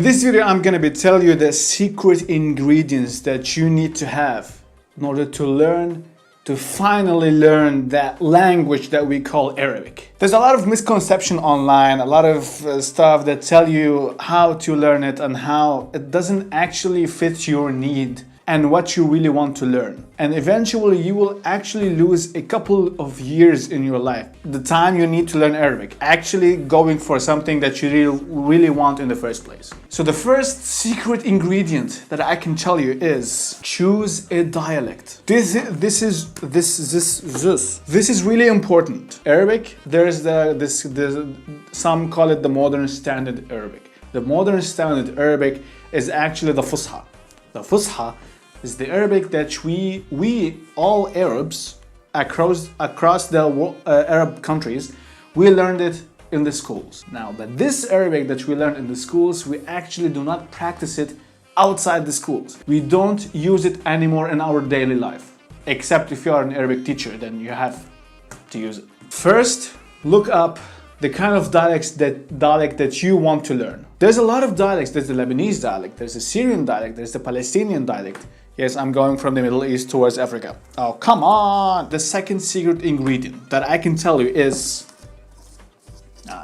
In this video, I'm gonna be telling you the secret ingredients that you need to have in order to finally learn that language that we call Arabic. There's a lot of misconception online, a lot of stuff that tell you how to learn it and how it doesn't actually fit your need and what you really want to learn. And eventually you will actually lose a couple of years in your life. The time you need to learn Arabic, actually going for something that you really want in the first place. So the first secret ingredient that I can tell you is choose a dialect. This is really important. Arabic, some call it the modern standard Arabic. The modern standard Arabic is actually the Fusha. The Fusha is the Arabic that we all Arabs across the Arab countries, we learned it in the schools. Now, but this Arabic that we learn in the schools, we actually do not practice it outside the schools. We don't use it anymore in our daily life, except if you are an Arabic teacher, then you have to use it. First, look up the kind of dialect that you want to learn. There's a lot of dialects. There's the Lebanese dialect, there's the Syrian dialect, there's the Palestinian dialect. Yes, I'm going from the Middle East towards Africa. Oh, come on! The second secret ingredient that I can tell you is...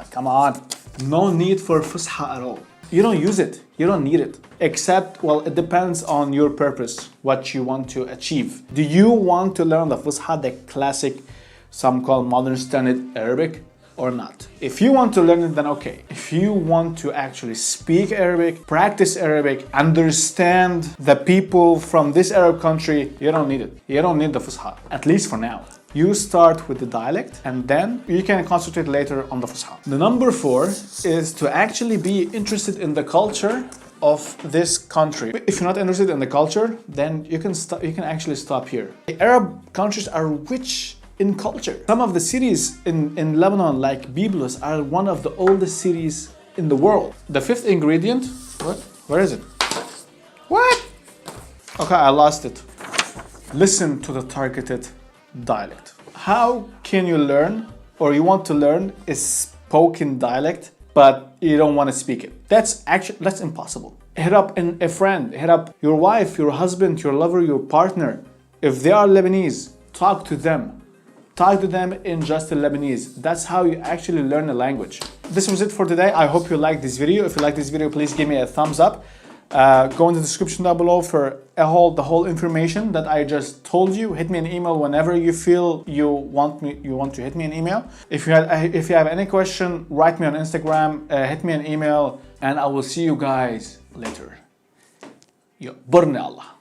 come on. No need for Fusha at all. You don't use it. You don't need it. Except, well, it depends on your purpose, what you want to achieve. Do you want to learn the Fusha, the classic, some call modern standard Arabic, or not? If you want to learn it, then okay. If you want to actually speak Arabic, practice Arabic, understand the people from this Arab country, you don't need it. You don't need the Fusha, at least for now. You start with the dialect and then you can concentrate later on the Fusha. The number 4 is to actually be interested in the culture of this country. If you're not interested in the culture, then you can actually stop here. The Arab countries are rich in culture. Some of the cities in Lebanon, like Byblos, are one of the oldest cities in the world. The 5th ingredient, what? Where is it? What? Okay, I lost it. Listen to the targeted dialect. How can you learn, or you want to learn, a spoken dialect, but you don't want to speak it? That's impossible. Hit up a friend, hit up your wife, your husband, your lover, your partner. If they are Lebanese, talk to them. Talk to them in just Lebanese. That's how you actually learn a language. This was it for today. I hope you liked this video. If you like this video, please give me a thumbs up. Go in the description down below for the whole information that I just told you. Hit me an email whenever you feel you want to hit me an email. If you have any question, write me on Instagram, hit me an email, and I will see you guys later. Burni Allah.